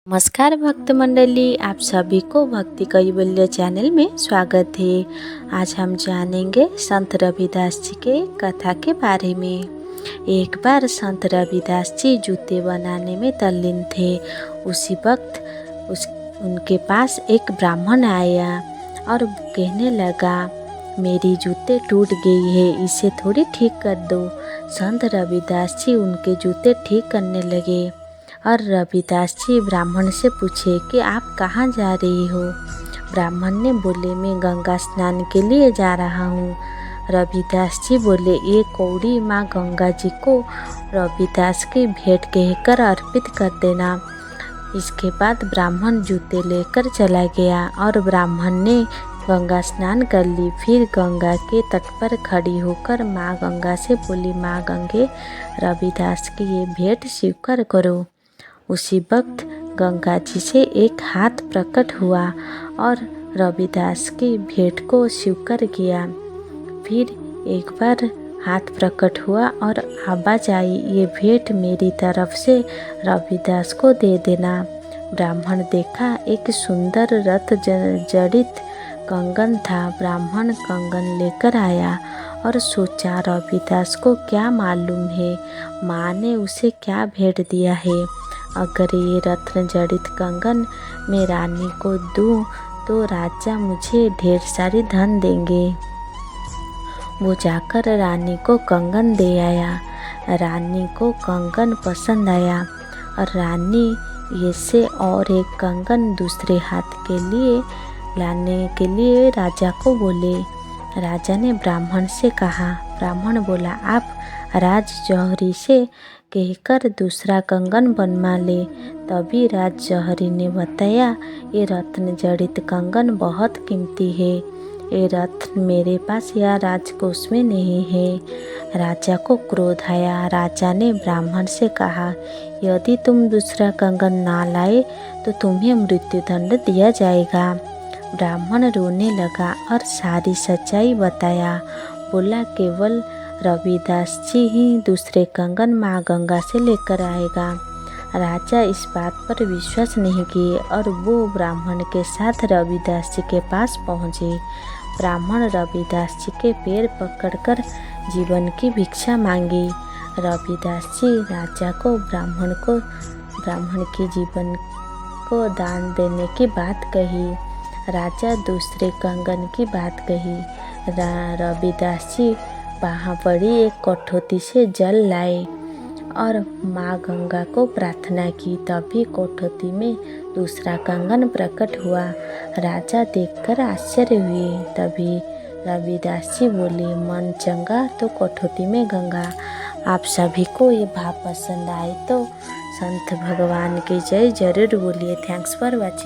नमस्कार भक्त मंडली, आप सभी को भक्ति कैवल्य चैनल में स्वागत है। आज हम जानेंगे संत रविदास जी के कथा के बारे में। एक बार संत रविदास जी जूते बनाने में तल्लीन थे। उसी वक्त उनके पास एक ब्राह्मण आया और कहने लगा, मेरी जूते टूट गई है, इसे थोड़ी ठीक कर दो। संत रविदास जी उनके जूते ठीक करने लगे और रविदास जी ब्राह्मण से पूछे कि आप कहाँ जा रही हो। ब्राह्मण ने बोले, मैं गंगा स्नान के लिए जा रहा हूँ। रविदास जी बोले, ये कौड़ी माँ गंगा जी को रविदास की भेंट कहकर अर्पित कर देना। इसके बाद ब्राह्मण जूते लेकर चला गया और ब्राह्मण ने गंगा स्नान कर ली। फिर गंगा के तट पर खड़ी होकर माँ गंगा से बोली, माँ गंगे, रविदास की ये भेंट स्वीकार करो। उसी वक्त गंगा जी से एक हाथ प्रकट हुआ और रविदास की भेंट को स्वीकार किया। फिर एक बार हाथ प्रकट हुआ और आवाज आई, ये भेंट मेरी तरफ से रविदास को दे देना। ब्राह्मण देखा, एक सुंदर रत्न जड़ित कंगन था। ब्राह्मण कंगन लेकर आया और सोचा, रविदास को क्या मालूम है माँ ने उसे क्या भेंट दिया है। अगर ये रत्न जड़ित कंगन मैं रानी को दूं तो राजा मुझे ढेर सारी धन देंगे। वो जाकर रानी को कंगन दे आया। रानी को कंगन पसंद आया और रानी ये से और एक कंगन दूसरे हाथ के लिए लाने के लिए राजा को बोले। राजा ने ब्राह्मण से कहा। ब्राह्मण बोला, आप राज जौहरी से कहकर दूसरा कंगन बनवा ले। तभी राज जौहरी ने बताया, ये रत्न जड़ित कंगन बहुत कीमती है। ये रत्न मेरे पास या राजकोष में नहीं है। राजा को क्रोध आया। राजा ने ब्राह्मण से कहा, यदि तुम दूसरा कंगन ना लाए तो तुम्हें मृत्युदंड दिया जाएगा। ब्राह्मण रोने लगा और सारी सच्चाई बताया। बोला, केवल रविदास जी ही दूसरे कंगन माँ गंगा से लेकर आएगा। राजा इस बात पर विश्वास नहीं किए और वो ब्राह्मण के साथ रविदास जी के पास पहुँचे। ब्राह्मण रविदास जी के पैर पकड़कर जीवन की भिक्षा मांगी। रविदास जी राजा को ब्राह्मण के जीवन को दान देने की बात कही। राजा दूसरे कंगन की बात कही। रविदास जी वहाँ पड़ी एक कठौती से जल लाए और माँ गंगा को प्रार्थना की। तभी कठौती में दूसरा कंगन प्रकट हुआ। राजा देखकर आश्चर्य हुए। तभी रविदास जी बोले, मन चंगा तो कठौती में गंगा। आप सभी को ये भाव पसंद आए तो संत भगवान की जय जरूर बोलिए। Thanks for watching.